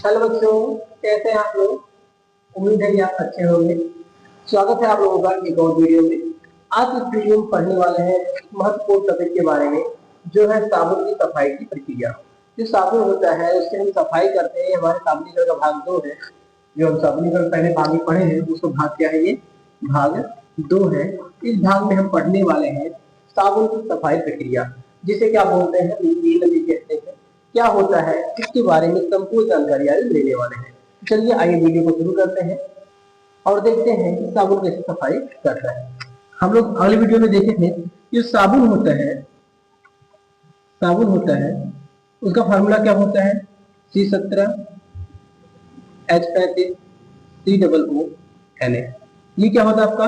Hello बच्चों, कैसे हैं आप लोग। उम्मीद है कि आप अच्छे होंगे। स्वागत है आप लोगों का एक और वीडियो में। आज इस वीडियो में पढ़ने वाले हैं एक महत्वपूर्ण टॉपिक के बारे में, जो है साबुन की सफाई की प्रक्रिया। जो साबुन होता है उससे हम सफाई करते हैं। हमारे साबुनीकरण का भाग 2 है। जो हम साबुनीकरण पहले भाग में पढ़े हैं उसको भाग क्या है, ये भाग 2 है। इस भाग में हम पढ़ने वाले हैं साबुन की सफाई प्रक्रिया, जिसे क्या बोलते हैं, नदी कहते हैं। क्या होता है इसके बारे में संपूर्ण जानकारी आज लेने वाले हैं। चलिए आइए वीडियो को शुरू करते हैं और देखते हैं कि साबुन कैसे सफाई करता है। हम लोग अगले वीडियो में देखे थे कि साबुन होता है उसका फार्मूला क्या होता है, C17H35COO ये क्या होता है आपका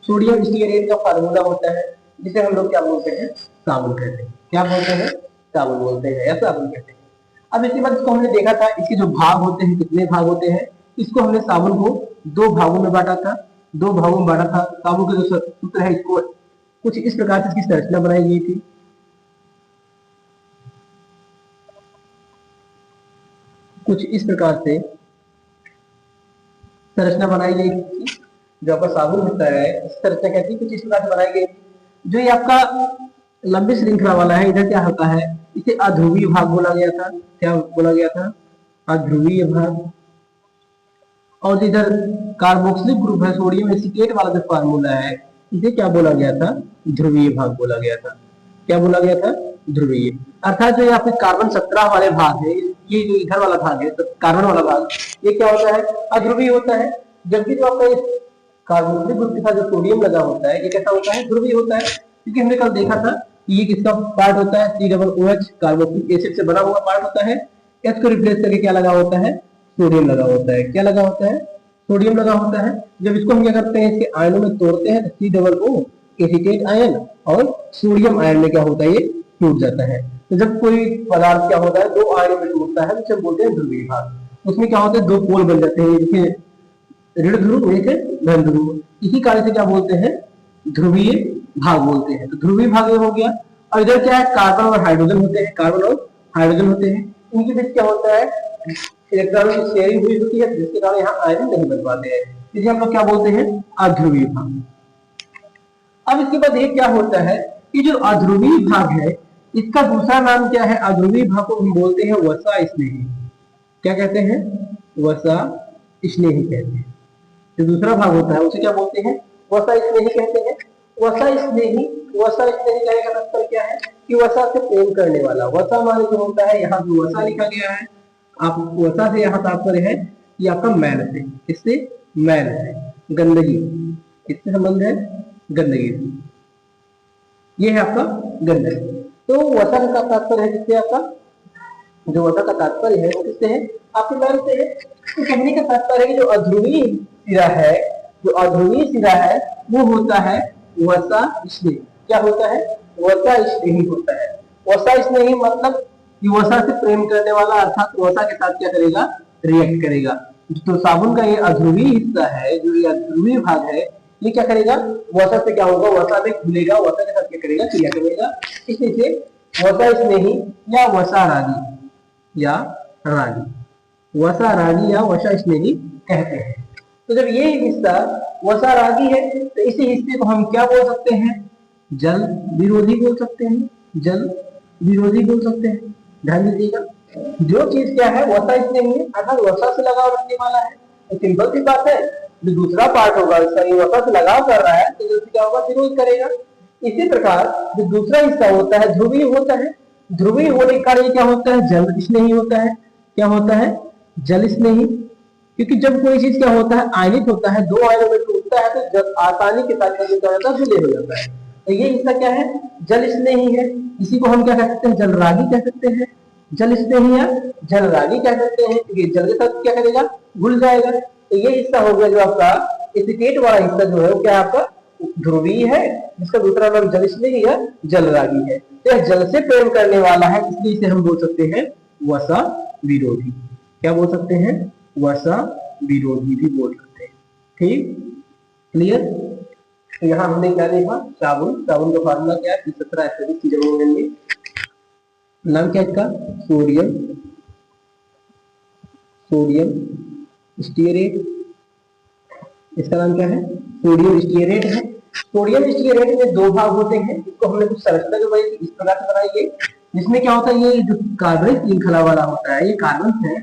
सोडियम स्टीयरेट का फार्मूला होता है, जिसे हम लोग क्या बोलते हैं, साबुन कहते हैं। क्या बोलते हैं, साबुन बोलते हैं या साबुन कहते हैं। अब इसके बाद इसको हमने देखा था, इसके जो भाग होते हैं, कितने भाग होते हैं। इसको हमने साबुन को 2 भागों में बांटा था। साबुन का जो सूत्र है, इसको कुछ इस प्रकार से इसकी संरचना बनाई गई थी। कुछ इस प्रकार से संरचना बनाई गई थी। जो आपका साबुन होता है इस संरचना कहती है, कुछ इस प्रकार से बनाई गई थी। जो ये आपका लंबी श्रृंखला वाला है, इधर क्या होता है, इसे अध्रुवीय भाग बोला गया था। क्या बोला गया था, अध्रुवीय भाग। और इधर कार्बोक्सिलिक ग्रुप है, सोडियम एसीटेट वाला जो फार्मूला है, इसे क्या बोला गया था, ध्रुवीय भाग बोला गया था। क्या बोला गया था, ध्रुवीय। अर्थात जो यहाँ पे कार्बन 17 वाले भाग है, ये जो इधर वाला भाग है, तो कार्बन वाला भाग, ये क्या होता है, अध्रुवीय होता है। जबकि जो आपका कार्बोक्सिलिक ग्रुप के साथ जो सोडियम लगा होता है, ये कैसा होता है, ध्रुवीय होता है। क्योंकि हमने कल देखा था कि ये किसका पार्ट होता है, COOH कार्बोक्सिलिक एसिड से बना हुआ पार्ट होता है। H को रिप्लेस करके क्या लगा होता है, सोडियम लगा होता है। क्या लगा होता है, सोडियम लगा होता है। जब इसको हम क्या करते हैं, इसके आयनों में तोड़ते हैं, तो COO एसीटेट आयन और सोडियम आयन में क्या होता है, ये टूट जाता है। तो जब कोई पदार्थ क्या होता है, 2 आयनों में टूटता है, तो बोलते हैं ध्रुवीय भाग। उसमें क्या होता है, 2 पोल बन जाते हैं, जैसे ऋण ध्रुव, एक धन ध्रुव। इसी कार्य से क्या बोलते हैं, ध्रुवीय भाग बोलते हैं। तो ध्रुवीय भाग ये हो गया। और इधर क्या है, कार्बन और हाइड्रोजन होते हैं। इनके बीच क्या होता है, इलेक्ट्रॉनों की शेयरिंग हुई होती है, जिसके कारण यहाँ आयन नहीं बन पाते हैं। इसे हम लोग क्या बोलते हैं, अध्रुवीय भाग। अब इसके बाद ये क्या होता है कि जो अध्रुवीय भाग है, इसका दूसरा नाम क्या है, अध्रुवीय भाग को हम बोलते हैं वसा स्नेही। क्या कहते हैं, वसा स्नेही कहते हैं। जो दूसरा भाग होता है उसे क्या बोलते हैं, वसा स्नेही कहते हैं। वसा स्नेही कहने का तात्पर्य क्या है कि वसा से प्रेम करने वाला। वसा माने जो होता है, यहाँ जो वसा लिखा गया है, आप वसा से यहाँ तात्पर्य है कि आपका मैल से, किससे, मैल है, गंदगी, किससे संबंध है, गंदगी से। ये है आपका गंदगी। तो वसा का तात्पर्य है किससे, आपका जो वसा का तात्पर्य है वो किससे है, आपके मैल से है। तो कहने का तात्पर्य है कि जो अध्रुवीय सिरा है, वो होता है वसा स्नेही। क्या होता है, वसा स्नेही होता है। वसा स्नेही मतलब कि वसा से प्रेम करने वाला, अर्थात वसा के साथ क्या करेगा, रिएक्ट करेगा। तो साबुन का ये अध्रुवीय हिस्सा है, जो ये अध्रुवीय भाग है, ये क्या करेगा, वसा से क्या होगा, वसा में घुलेगा, वसा के साथ क्या करेगा, क्रिया करेगा। इसी से वसा स्नेही या वसा स्नेही कहते हैं। तो जब ये हिस्सा वसा रागी है, तो इसी हिस्से को हम क्या बोल सकते हैं, जल विरोधी बोल सकते हैं। ध्यान दीजिएगा, जो चीज क्या है, वसा स्नेही है, अर्थात वसा से लगाव रखने वाला है। तो सिंपल सी बात है, जो दूसरा पार्ट होगा इसका, ये वसा से लगाव कर रहा है, तो जो क्या होगा, विरोध करेगा। इसी प्रकार जो दूसरा हिस्सा होता है, ध्रुवीय होता है। ध्रुवीय होने के कारण क्या होता है, जल स्नेही होता है। क्या होता है, जल स्नेही। क्योंकि जब कोई चीज क्या होता है, आयनित होता है, 2 आयनों में टूटता है, तो जब आसानी के साथ क्या जाता है, विलय हो जाता है। तो ये हिस्सा क्या है, जल स्नेही है। इसी को हम क्या कह सकते हैं, जलरागी कह सकते हैं। जल स्नेही या जलरागी कह सकते हैं। ये जल के साथ क्या करेगा, घुल जाएगा। तो ये हिस्सा हो गया जो आपका एसीटेट वाला हिस्सा, जो है वो क्या आपका ध्रुवीय है, जिसका दूसरा नाम जल स्नेही या जलरागी है। तो जल से प्रेम करने वाला है, इसलिए इसे हम बोल सकते हैं वसा विरोधी। क्या बोल सकते हैं, वसा विरोधी भी बोल सकते हैं। ठीक, क्लियर। तो यहाँ हमने क्या देखा, साबुन का फार्मूला क्या है, 17 नाम क्या इसका, सोडियम स्टीयरेट, इसका नाम क्या है? सोडियम स्टीयरेट है। सोडियम स्टीयरेट में दो भाग होते हैं, इसको हमने कुछ संरचना जो बनाई थी इस प्रकार से बनाई गई, जिसमें क्या होता है, ये जो कार्बनिक श्रृंखला वाला होता है, ये कार्बन है,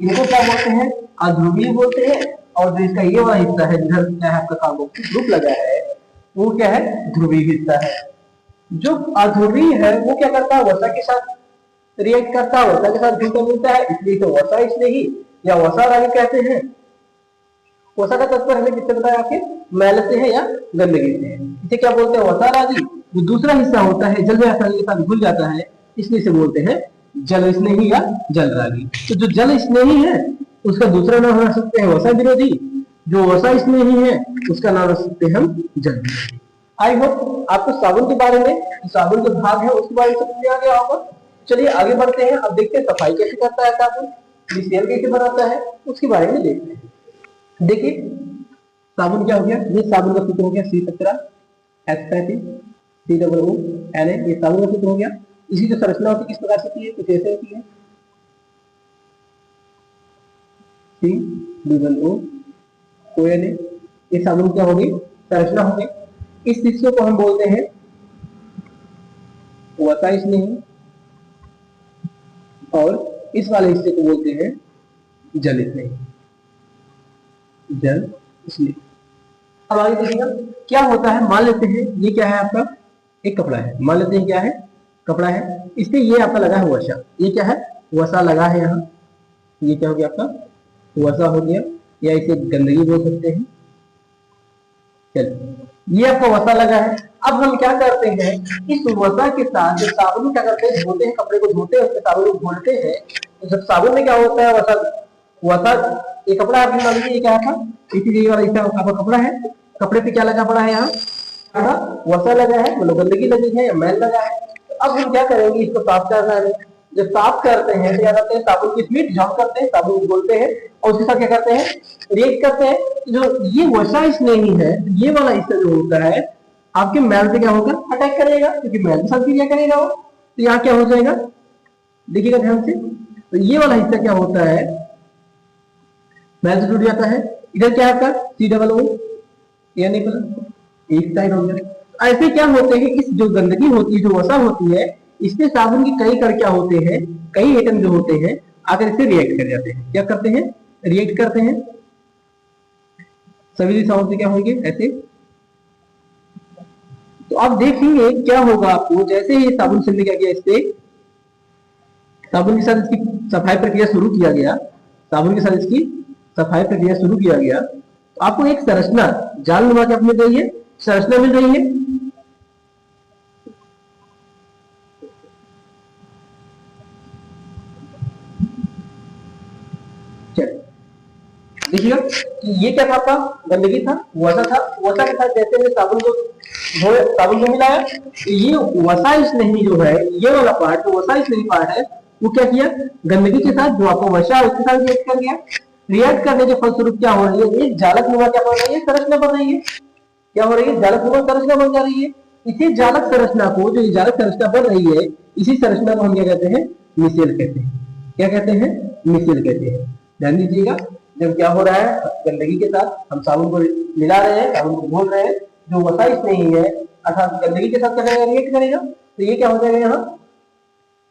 इनको क्या बोलते हैं? अध्रुवीय बोलते हैं। और जो इसका ये वाला हिस्सा है जिधर क्या है आपका कार्बोक्सिल ग्रुप लगा है, वो क्या है? ध्रुवीय हिस्सा है। जो अध्रुवीय है वो क्या करता है? वसा के साथ रिएक्ट करता है, वसा के साथ घुलता मिलता है, इसलिए तो वसा स्नेही या वसा रागी कहते हैं। वसा का तत्पर हमें किससे बताया? आपके मैल से है या गंदगी से है। इसे क्या बोलते हैं? वसा रागी। जो दूसरा हिस्सा होता है जल में आसानी के साथ घुल जाता है, इसलिए से बोलते हैं जल स्नेही या जल रागी। तो जो जल स्नेही है उसका दूसरा नाम रख सकते हैं वसा विरोधी, जो वसा स्नेही है उसका नाम रख सकते हैं हम जल विरोधी। आई होप आपको साबुन के बारे में, साबुन जो भाग है उसके बारे में समझ में आ गया होगा। चलिए आगे बढ़ते हैं, अब देखते हैं सफाई कैसे करता है साबुन, मिश्रण कैसे बनाता है, उसके बारे में देखते हैं। देखिए साबुन क्या हो गया, ये साबुन का सूत्र हो गया C17H35 COO Na, ये साबुन का सूत्र हो गया। इसी जो संरचना होती है किस प्रकार से होती है? कुछ ऐसे होती है, C2O ONA, ये साबुन क्या होगी? संरचना होगी। इस हिस्से को हम बोलते हैं वसा स्नेही, और इस वाले हिस्से को बोलते हैं जल स्नेही, जल स्नेही। अब आगे देखिएगा क्या होता है। मान लेते हैं ये क्या है आपका? एक कपड़ा है, मान लेते हैं क्या है? कपड़ा है, इससे ये आपका लगा है वसा, ये क्या है? वसा लगा है यहाँ, ये क्या हो गया आपका? वसा हो गया, या इसे गंदगी बोल सकते हैं। चलिए ये आपका वसा लगा है। अब हम क्या करते हैं, इस वसा के साथ जो साबुन क्या करते हैं, धोते हैं, कपड़े को धोते हैं, उसके साबुन को घोलते हैं। तो जब साबुन में क्या होता है? वसा, वसा, ये कपड़ा आप मान लीजिए ये क्या था? इसीलिए वाला हिस्सा आपका कपड़ा है, कपड़े पे क्या लगा पड़ा है? यहाँ वसा लगा है, मतलब गंदगी लगी है या मैल लगा है। तो अब हम क्या करेंगे, इसको साफ करना है। जब साफ करते हैं तो क्या करते हैं? साबुन की स्पीड जॉब करते हैं, साबुन को घोलते हैं और उसके साथ क्या करते हैं? रिएक्ट करते हैं। जो ये वसा स्नेही है, ये वाला हिस्सा जो होता है आपके मैल से क्या होगा? अटैक करेगा, क्योंकि मैल के साथ क्या करेगा वो। तो यहाँ क्या हो जाएगा? देखिएगा ध्यान से, तो ये वाला हिस्सा क्या होता है? मैल से जुड़ जाता है। इधर क्या आपका COO या नहीं पता, एक साइड हो गया। ऐसे क्या होते हैं, इस जो गंदगी होती है, जो वसा होती है, इसमें साबुन की कई कण क्या होते हैं, कई एटम जो होते हैं आकर इससे रिएक्ट कर जाते हैं। क्या करते हैं? रिएक्ट करते हैं। सभी दिशाओं से क्या होंगे? ऐसे। तो आप देखेंगे क्या होगा आपको, जैसे ही साबुन से क्या किया, इससे साबुन के साथ इसकी सफाई प्रक्रिया शुरू किया गया, साबुन के साथ इसकी सफाई प्रक्रिया शुरू किया गया, तो आपको एक संरचना जाल नुमा क्या मिल रही है? संरचना मिल रही है। देखिएगा ये क्या था? आपका गंदगी था, वसा था। वसा के साथ जैसे मैंने साबुन को धोए, साबुन को मिलाया, ये वसा स्नेही जो है, ये वाला पार्ट जो वसा स्नेही पार्ट है, वो क्या किया? गंदगी के साथ जो आपको वसा है उसके साथ रिएक्ट कर गया। रिएक्ट करने के फलस्वरूप क्या हो रही है? एक जालक नुमा क्या बन रही है? संरचना बन रही है। क्या हो रही है? जालक नुमा संरचना बन जा रही है। इसी जालक संरचना को, जो जालक संरचना बन रही है, इसी संरचना को हम क्या कहते हैं? मिसेल कहते हैं। क्या कहते हैं? मिसेल कहते हैं। ध्यान दीजिएगा, जब क्या हो रहा है, गंदगी के साथ हम साबुन को मिला रहे हैं, साबुन को घोल रहे हैं, जो वसा नहीं है अर्थात गंदगी के साथ क्या करेगा? रिएक्ट करेगा। तो ये क्या हो जाएगा? यहाँ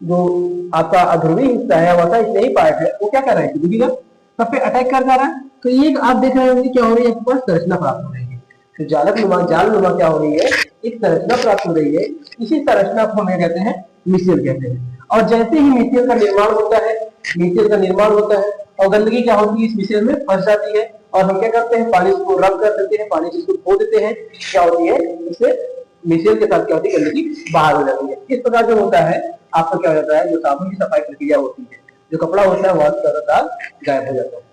जो आपका अध्रुवी हिस्सा है, वसा नहीं पार्ट है, वो क्या कर रहा है? देखिएगा सब पे अटैक कर जा रहा है। तो ये आप देख रहे होंगे क्या हो रही है? आपके पास संरचना प्राप्त हो रही है। तो जालक नुमा, जाल नुमा क्या हो रही है? एक संरचना प्राप्त हो रही है। इसी संरचना को हम कहते हैं मिसेल कहते हैं। और जैसे ही मिसेल का निर्माण होता है, मिसेल का निर्माण होता है और गंदगी क्या होती है? इस मिसेल में फंस जाती है और हम क्या करते हैं? पानी को रब कर देते हैं, पानी जिसको धो देते हैं। क्या होती है? इससे मिसेल के साथ क्या होती है? गंदगी बाहर हो जाती है। इस प्रकार जो होता है आपका क्या हो जाता है? जो साबुन की सफाई प्रक्रिया होती है, जो कपड़ा होता है वहां से गायब हो जाता है।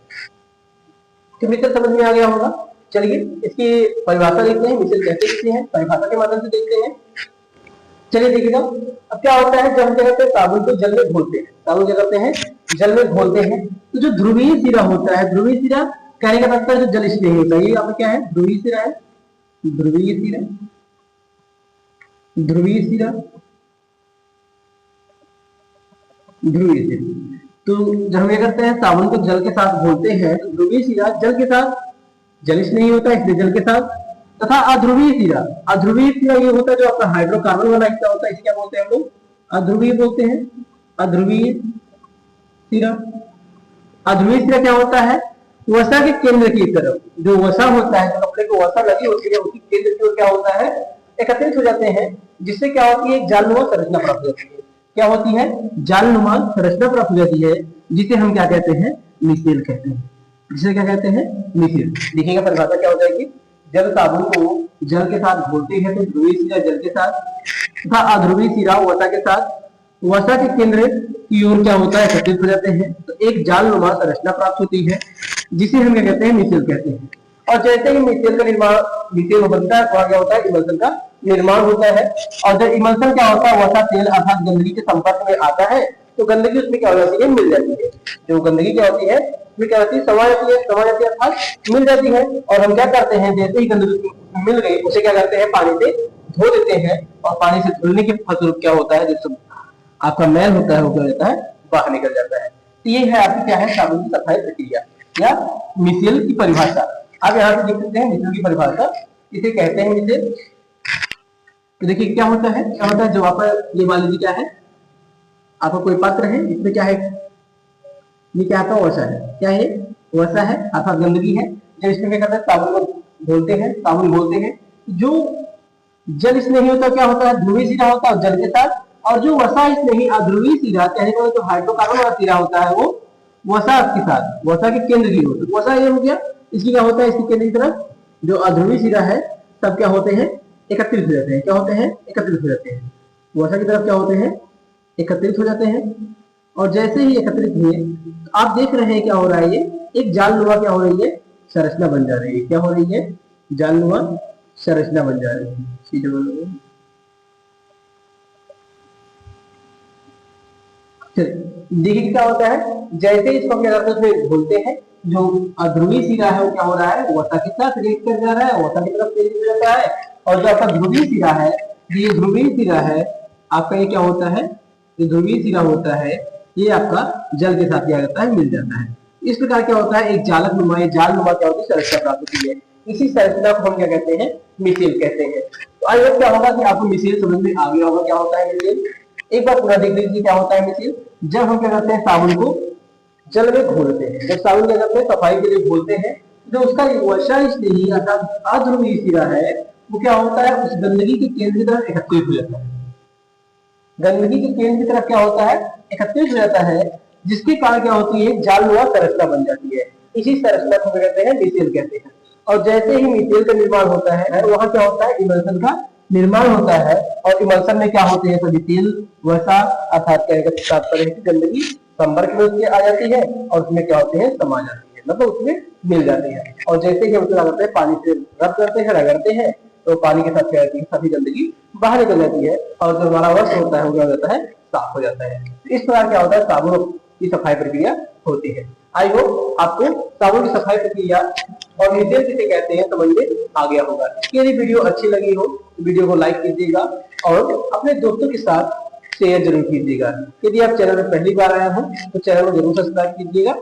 तो मिसेल समझ में आ गया होगा। चलिए इसकी परिभाषा देखते हैं, मिसेल कहते किसे हैं, परिभाषा के माध्यम से देखते हैं। चलिए देखिएगा अब क्या होता है, जब हम क्या करते हैं? साबुन को जल में घोलते हैं। साबुन क्या करते हैं? जल में घोलते हैं। तो जो ध्रुवीय सिरा होता है, ध्रुवीय सिरा कहने का मतलब जो जल स्नेही होता है, ये आपका क्या है? ध्रुवीय सिरा है। ध्रुवीय सिरा, ध्रुवीय सिरा, ध्रुवीय सिरा। तो जब हम ये करते हैं साबुन को जल के साथ घोलते हैं तो ध्रुवीय सिरा जल के साथ जलिश नहीं होता इसलिए जल के साथ, तथा अध्रुवीय सिरा, अध्रुवीय सिरा ये होता है जो आपका हाइड्रोकार्बन वाला हिस्सा होता है, इसे क्या बोलते हैं हम लोग? अध्रुवीय बोलते हैं, अध्रुवीय सिरा। अध्रुवीय सिरा क्या होता है? वसा के केंद्र की तरफ, जो वसा होता है, जो कपड़े को वसा लगी होती है उसकी केंद्र की ओर क्या होता है? एकत्रित हो जाते हैं, जिससे क्या होती है? जालनुमा संरचना प्राप्त होती है। क्या होती है? जालनुमा संरचना प्राप्त हो जाती है, जिसे हम क्या कहते हैं? मिसेल कहते हैं। जिसे क्या कहते हैं? मिसेल। देखिएगा परिभाषा क्या हो जाएगी? जब साबुन को जल के साथ घोलते हैं तो ध्रुवीय सिरा जल के साथ तथा अध्रुवीय सिरा वसा के साथ, वसा के केंद्र की ओर क्या होता है? एकत्रित हो जाते हैं, तो एक जालनुमा संरचना प्राप्त होती है, जिसे हम क्या कहते हैं? मिसेल कहते हैं। और जैसे ही मिसेल का निर्माण, मिसेल बनता है तो क्या होता है? इमल्सन का निर्माण होता है। और जब इमल्सन क्या होता है? वसा तेल अर्थात गंदगी के संपर्क में आता है तो गंदगी उसमें क्या हो जाती है? मिल जाती है। जो गंदगी क्या होती है? उसमें क्या होती है? समा जाती है, समा जाती है अर्थात मिल जाती है। और हम क्या करते हैं? जैसे ही गंदगी मिल गई उसे क्या करते हैं? पानी से धो देते हैं, और पानी से धुलने के फलस्वरूप क्या होता है? जो आपका मैल होता है वो क्या होता है? बाहर निकल जाता है। तो ये है आपकी क्या है? साबुन की सफाई प्रक्रिया या मिसेल की परिभाषा। आप यहाँ से देख सकते हैं मिसेल की परिभाषा, इसे कहते हैं मिसेल। तो देखिए क्या होता है? क्या होता है? जो आप ये मान लीजिए क्या है? आपका कोई पात्र है, इसमें क्या है? ये क्या आपका वसा है। क्या है? वसा है अर्थात गंदगी है। जब इसमें क्या करते हैं? साबुन को घोलते हैं, साबुन घोलते हैं, जो जल स्नेही होता है क्या होता है? ध्रुवीय सिरा होता है जल के साथ, और जो वसा स्नेही अध्रुवीय सिरा कहने का जो हाइड्रोकार्बन वाला सिरा होता है वो वसा के साथ, वसा के केंद्र की ओर, वसा ये हो गया, इसकी क्या होता है? इसके केंद्र की तरफ जो अध्रुवीय सिरा है सब क्या होते हैं? एकत्रित हो जाते हैं। क्या होते हैं? एकत्रित हो जाते हैं। वसा की तरफ क्या होते हैं? एकत्रित हो जाते हैं। और जैसे ही एकत्रित हुए आप देख रहे हैं क्या हो रहा है? ये एक जालनुमा क्या हो रही है? संरचना बन जा रही है। क्या हो रही है? जालनुमा संरचना बन जा रही है। देखिए क्या होता है? जैसे इसको हम क्या करते हैं? उसमें घोलते हैं, जो अध्रुवीय सिरा है वो क्या हो रहा है? वसा के साथ रिएक्ट कर जा रहा है, वसा की तरफ तेजी हो जाता है। और जो आपका ध्रुवीय सिरा है, ये ध्रुवीय सिरा है आपका, ये क्या होता है? जो ध्रुवीय सिरा होता है ये आपका जल के साथ क्या जाता है? मिल जाता है। इस प्रकार क्या होता है? एक जालक नुमा, ये जालनुमा क्या होती है? संरचना प्राप्त होती है। इसी संरचना को हम क्या कहते हैं? मिसेल कहते हैं। तो आई होप क्या होगा कि आपको मिसेल समझ में आ गया होगा क्या होता है मिसेल। एक बार पूरा देख लीजिए क्या होता है मिसेल। जब हम क्या करते हैं? साबुन को जल में घोलते हैं, जब साबुन क्या करते हैं? सफाई के लिए घोलते हैं, जो उसका वसा स्नेही अर्थात अध्रुवीय सिरा है वो क्या होता है? उस गंदगी के केंद्र की तरफ एकत्रित हो जाता है। गंदगी के केंद्र की तरफ क्या होता है? एकत्रित हो जाता है, जिसके कारण क्या होती है? जालनुमा संरचना बन जाती है। इसी संरचना को कहते हैं? मिसेल कहते हैं। और जैसे ही मिसेल का निर्माण होता है वहां क्या होता है? इमल्सन का निर्माण होता है। और इमल्सन में क्या होते हैं? सभी तेल, वसा अर्थात तात्पर्य है कि गंदगी संपर्क में उसके आ जाती है और उसमें क्या होते हैं? समा जाती है, मतलब उसमें मिल जाती है। और जैसे ही हम क्या करते हैं? पानी से रब करते हैं, रगड़ते हैं, तो पानी के साथ क्या होती है? सभी गंदगी बाहर निकल जाती है, और जो हमारा वस्त्र होता है वो क्या हो जाता है? साफ हो जाता है। तो इस प्रकार क्या होता है? साबुन की सफाई प्रक्रिया होती है। आई होप आपको साबुन की सफाई प्रक्रिया और मिसेल किसे कहते हैं समझ में आ गया होगा। यदि वीडियो अच्छी लगी हो तो वीडियो को लाइक कीजिएगा और अपने दोस्तों के साथ शेयर जरूर कीजिएगा। यदि आप चैनल में पहली बार आए हो तो चैनल को जरूर सब्सक्राइब कीजिएगा